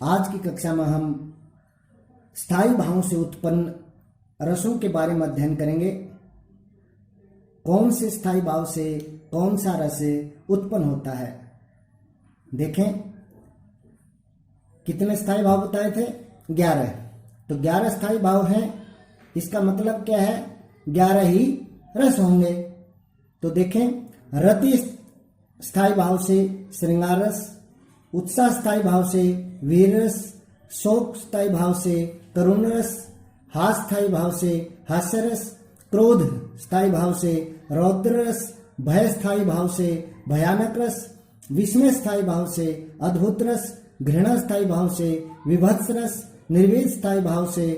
आज की कक्षा में हम स्थायी भावों से उत्पन्न रसों के बारे में अध्ययन करेंगे। कौन से स्थायी भाव से कौन सा रस उत्पन्न होता है। देखें कितने स्थायी भाव बताए थे, 11। तो 11 स्थायी भाव हैं। इसका मतलब क्या है, 11 ही रस होंगे। तो देखें, रति स्थायी भाव से श्रृंगार रस, उत्साह स्थायी भाव से वीर रस, शोक स्थायी भाव से करुण रस, हास स्थायी भाव से हास्य रस, क्रोध स्थायी भाव से रौद्र रस, भय स्थायी भाव से भयानक रस, विस्मय स्थायी भाव से अद्भुत रस, घृणा स्थायी भाव से विभत्स रस, निर्वेद स्थायी भाव से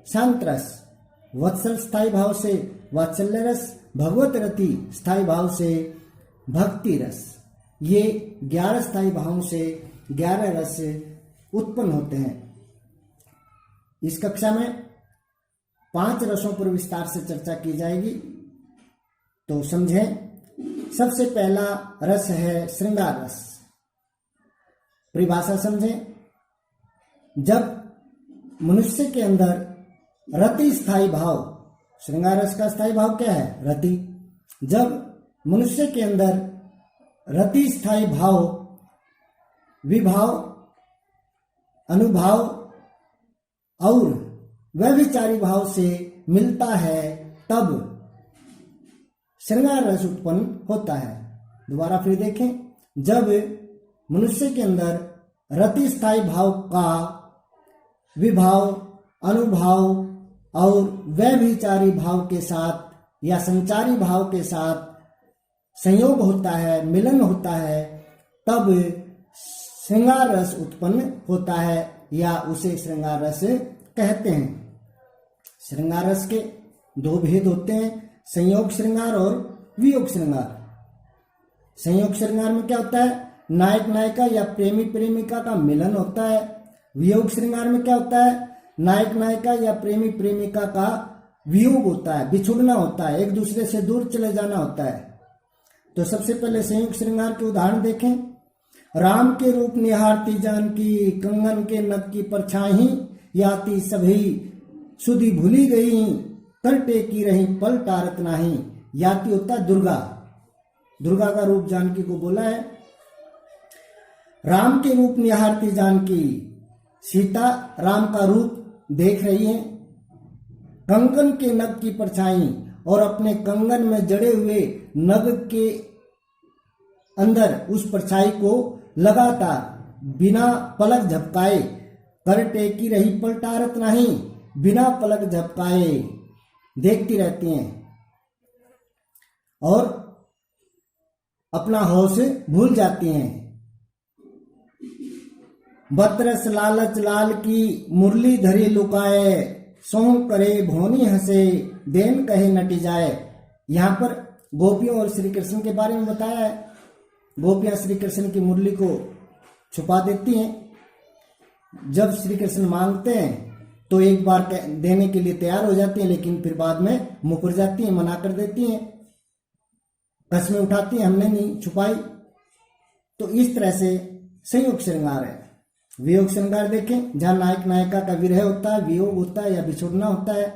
शांत रस, वत्सल स्थायी भाव से वात्सल्य रस, भगवत रति स्थायी भाव से भक्ति रस। ये 11 स्थायी भावों से 11 रस उत्पन्न होते हैं। इस कक्षा में 5 रसों पर विस्तार से चर्चा की जाएगी। तो समझें, सबसे पहला रस है श्रृंगार रस। परिभाषा समझें, जब मनुष्य के अंदर रति स्थायी भाव, श्रृंगार रस का स्थायी भाव क्या है, रति। जब मनुष्य के अंदर रति स्थायी भाव विभाव, अनुभाव और व्यभिचारी भाव से मिलता है, तब श्रृंगार रस उत्पन्न होता है। दोबारा फिर देखें, जब मनुष्य के अंदर रति स्थायी भाव का विभाव, अनुभाव और व्यभिचारी भाव के साथ या संचारी भाव के साथ संयोग होता है, मिलन होता है, तब श्रृंगार रस उत्पन्न होता है या उसे श्रृंगार रस कहते हैं। श्रृंगार रस के 2 भेद होते हैं, संयोग श्रृंगार और वियोग श्रृंगार। संयोग श्रृंगार में क्या होता है, नायक नायिका या प्रेमी प्रेमिका का मिलन होता है। वियोग श्रृंगार में क्या होता है, नायक नायिका या प्रेमी प्रेमिका का वियोग होता है, बिछुड़ना होता है, एक दूसरे से दूर चले जाना होता है। तो सबसे पहले संयोग श्रृंगार के उदाहरण देखें। राम के रूप निहारती जानकी, कंगन के नग की परछाई, याती सभी सुधी भूली गई, कर टेकी रही पल टारत नाही। याती होता है दुर्गा, दुर्गा का रूप जानकी को बोला है। राम के रूप निहारती जानकी, सीता राम का रूप देख रही है। कंगन के नग की परछाई, और अपने कंगन में जड़े हुए नग के अंदर उस परछाई को लगातार बिना पलक झपकाए, कर टेकी रही पल टारत नहीं, बिना पलक झपकाए देखती रहती हैं और अपना होश भूल जाती हैं। बतरस लालच लाल की मुरली धरी लुकाए, सोम करे भोनी हंसे, देन कहे नटी जाए। यहाँ पर गोपियों और श्री कृष्ण के बारे में बताया है। गोपियां श्री कृष्ण की मुरली को छुपा देती हैं। जब श्री कृष्ण मांगते हैं तो एक बार देने के लिए तैयार हो जाती हैं, लेकिन फिर बाद में मुकर जाती हैं, मना कर देती हैं, कस्में उठाती हैं, हमने नहीं छुपाई। तो इस तरह से संयोग श्रृंगार है। वियोग श्रृंगार देखें, जहां नायक नायिका का विरह होता है, वियोग होता है या बिछुड़ना होता है।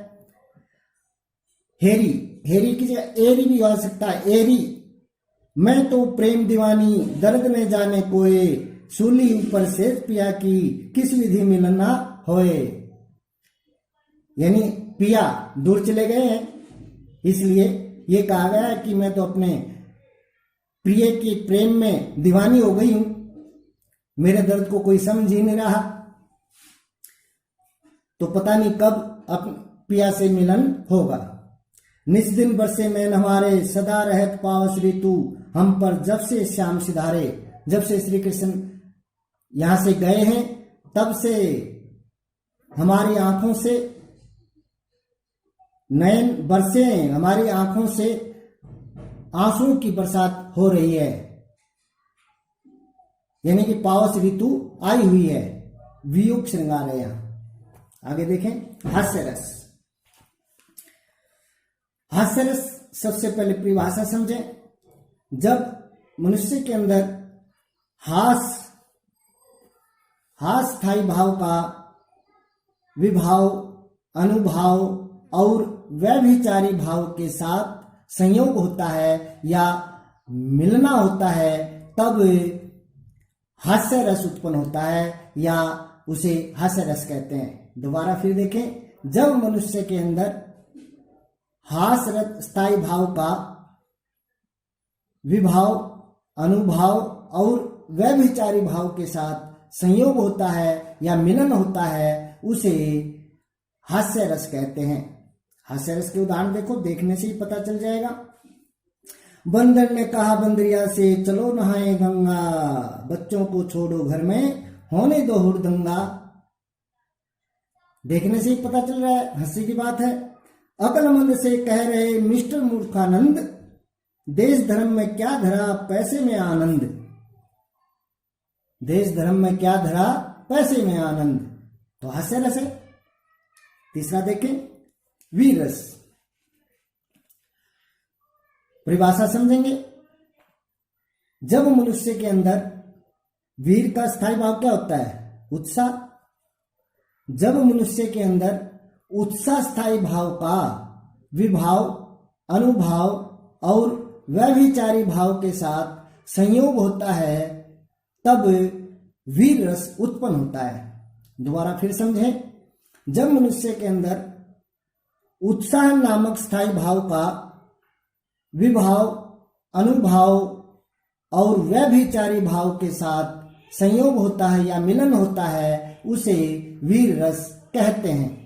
हेरी, हेरी की जगह एरी भी हो सकता है। एरी, मैं तो प्रेम दीवानी, दर्द में जाने कोए, सूली ऊपर से पिया की, किस विधि मिलन ना होए। यानी पिया दूर चले गए हैं, इसलिए ये कहा गया है कि मैं तो अपने प्रिय के प्रेम में दीवानी हो गई हूं, मेरे दर्द को कोई समझ ही नहीं रहा, तो पता नहीं कब पिया से मिलन होगा। निस दिन बरसे में हमारे, सदा रहत पावस ऋतु, हम पर जब से श्याम सिधारे। जब से श्री कृष्ण यहां से गए हैं, तब से हमारी आंखों से नयन बरसे, हमारी आंखों से आंसुओं की बरसात हो रही है, यानी कि पावस ऋतु आई हुई है। वियोग श्रृंगार है। यहां आगे देखें, हास्य रस। हास्य रस सबसे पहले परिभाषा समझें। जब मनुष्य के अंदर हास स्थायी भाव का विभाव, अनुभाव और व्यभिचारी भाव के साथ संयोग होता है या मिलना होता है, तब हास्य रस उत्पन्न होता है या उसे हास्य रस कहते हैं। दोबारा फिर देखें, जब मनुष्य के अंदर हास स्थायी भाव का विभाव, अनुभाव और व्यभिचारी भाव के साथ संयोग होता है या मिलन होता है, उसे हास्य रस कहते हैं। हास्य रस के उदाहरण देखो, देखने से ही पता चल जाएगा। बंदर ने कहा बंदरिया से, चलो नहाए गंगा, बच्चों को छोड़ो घर में, होने दो हुड़दंगा। देखने से ही पता चल रहा है, हंसी की बात है। अकलमंद से कह रहे मिस्टर मूर्खानंद, देश धर्म में क्या धरा, पैसे में आनंद। देश धर्म में क्या धरा, पैसे में आनंद, तो हास्य रस है। तीसरा देखें, वीर रस। परिभाषा समझेंगे। जब मनुष्य के अंदर वीर का स्थायी भाव क्या होता है, उत्साह। जब मनुष्य के अंदर उत्साह स्थायी भाव का विभाव, अनुभाव और व्यभिचारी भाव के साथ संयोग होता है, तब वीर रस उत्पन्न होता है। दोबारा फिर समझें, जब मनुष्य के अंदर उत्साह नामक स्थायी भाव का विभाव, अनुभाव और व्यभिचारी भाव के साथ संयोग होता है या मिलन होता है, उसे वीर रस कहते हैं।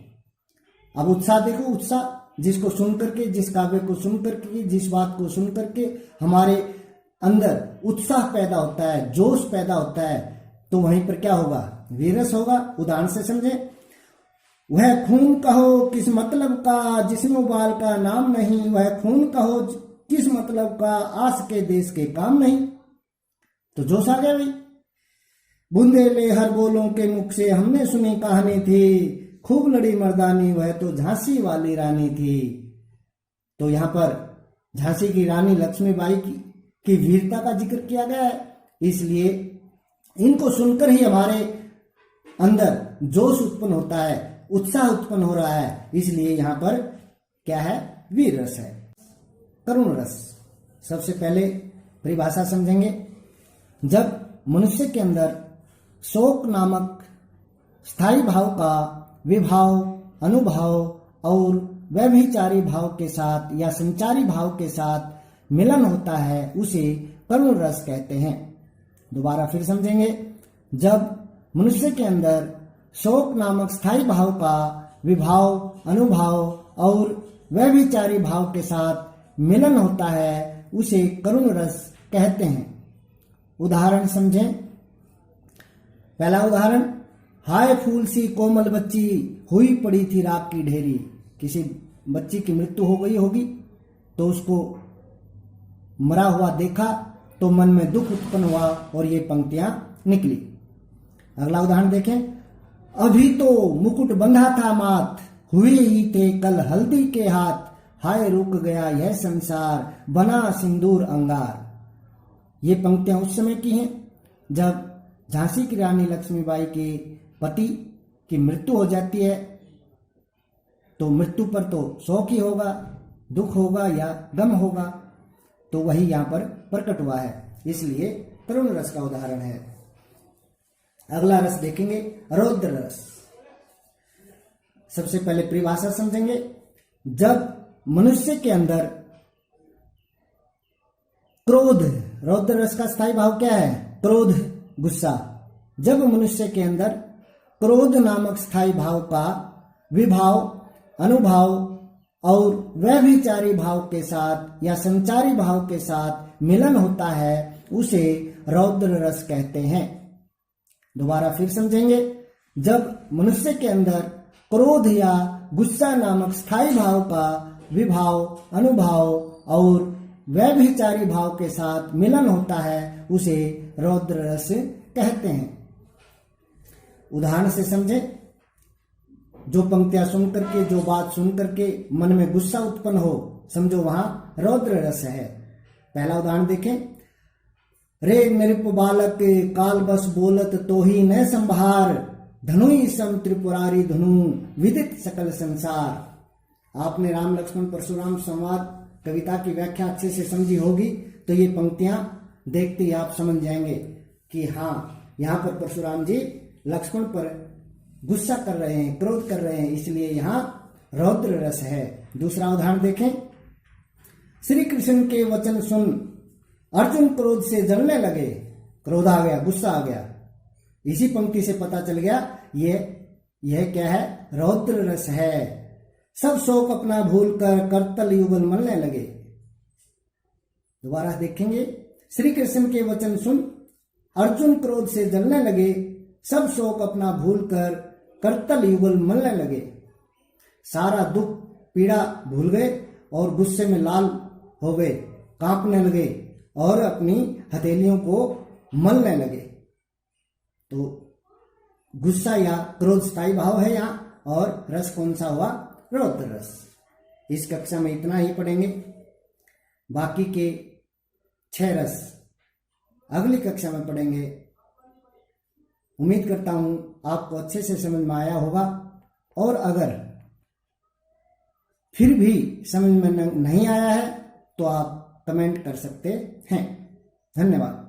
अब उत्साह देखो, उत्साह जिसको सुन करके, जिस काव्य को सुन करके, जिस बात को सुन करके हमारे अंदर उत्साह पैदा होता है, जोश पैदा होता है, तो वहीं पर क्या होगा, वीर रस होगा। उदाहरण से समझें, वह खून कहो किस मतलब का, जिसमें बाल का नाम नहीं, वह खून कहो किस मतलब का, आस के देश के काम नहीं। तो जोश आ गया भाई। बूंदे ले हर बोलों के मुख से, हमने सुनी कहानी थी, खूब लड़ी मर्दानी, वह तो झांसी वाली रानी थी। तो यहाँ पर झांसी की रानी लक्ष्मीबाई की वीरता का जिक्र किया गया है, इसलिए इनको सुनकर ही हमारे अंदर जोश उत्पन्न होता है, उत्साह उत्पन्न हो रहा है, इसलिए यहाँ पर क्या है, वीर रस है। करुण रस। सबसे पहले परिभाषा समझेंगे। जब मनुष्य के अंदर शोक नामक स्थायी भाव का विभाव, अनुभाव और व्यभिचारी भाव के साथ या संचारी भाव के साथ मिलन होता है, उसे करुण रस कहते हैं। दोबारा फिर समझेंगे। जब मनुष्य के अंदर शोक नामक स्थायी भाव का विभाव, अनुभाव और व्यभिचारी भाव के साथ मिलन होता है, उसे करुण रस कहते हैं। उदाहरण समझें। पहला उदाहरण, हाय फूल सी कोमल बच्ची, हुई पड़ी थी राख की ढेरी। किसी बच्ची की मृत्यु हो गई होगी, तो उसको मरा हुआ देखा तो मन में दुख उत्पन्न हुआ और ये पंक्तियां निकली। अगला उदाहरण देखें। अभी तो मुकुट बंधा था माथ, हुए ही थे कल हल्दी के हाथ, हाय रुक गया यह संसार, बना सिंदूर अंगार। ये पंक्तियां उस समय की हैं जब झांसी की रानी लक्ष्मीबाई के पति की मृत्यु हो जाती है। तो मृत्यु पर तो शोक ही होगा, दुख होगा या गम होगा, तो वही यहाँ पर प्रकट हुआ है, इसलिए करुण रस का उदाहरण है। अगला रस देखेंगे, रौद्र रस। सबसे पहले परिभाषा समझेंगे। जब मनुष्य के अंदर क्रोध, रौद्र रस का स्थायी भाव क्या है, क्रोध, गुस्सा। जब मनुष्य के अंदर क्रोध नामक स्थायी भाव का विभाव, अनुभाव और व्यभिचारी भाव के साथ या संचारी भाव के साथ मिलन होता है, उसे रौद्र रस कहते हैं। दोबारा फिर समझेंगे। जब मनुष्य के अंदर क्रोध या गुस्सा नामक स्थायी भाव का विभाव, अनुभाव और व्यभिचारी भाव के साथ मिलन होता है, उसे रौद्र रस कहते हैं। उदाहरण से समझें। जो पंक्तियां सुन करके, जो बात सुन करके मन में गुस्सा उत्पन्न हो, समझो वहां रौद्र रस है। पहला उदाहरण देखें। रे नृप बालक काल बस बोलत तो ही न संभार, धनुई सम त्रिपुरारी धनु विदित सकल संसार। आपने राम लक्ष्मण परशुराम संवाद कविता की व्याख्या अच्छे से समझी होगी, तो ये पंक्तियां देखते ही आप समझ जाएंगे कि हाँ, यहाँ पर परशुराम जी लक्ष्मण पर गुस्सा कर रहे हैं, क्रोध कर रहे हैं, इसलिए यहाँ रौद्र रस है। दूसरा उदाहरण देखें, श्री कृष्ण के वचन सुन अर्जुन क्रोध से जलने लगे। क्रोध आ गया, गुस्सा आ गया। इसी पंक्ति से पता चल गया यह क्या है, रौद्र रस है। सब शोक अपना भूल कर करतल युगल मलने लगे। दोबारा देखेंगे, श्री कृष्ण के वचन सुन अर्जुन क्रोध से जलने लगे, सब शोक अपना भूल कर करतल युगल मलने लगे। सारा दुख पीड़ा भूल गए और गुस्से में लाल हो गए, कांपने लगे और अपनी हथेलियों को मलने लगे। तो गुस्सा या क्रोध स्थायी भाव है यहाँ, और रस कौन सा हुआ, रौद्र रस। इस कक्षा में इतना ही पढ़ेंगे, बाकी के 6 रस अगली कक्षा में पढ़ेंगे। उम्मीद करता हूं आपको अच्छे से समझ में आया होगा, और अगर फिर भी समझ में नहीं आया है तो आप कमेंट कर सकते हैं। धन्यवाद।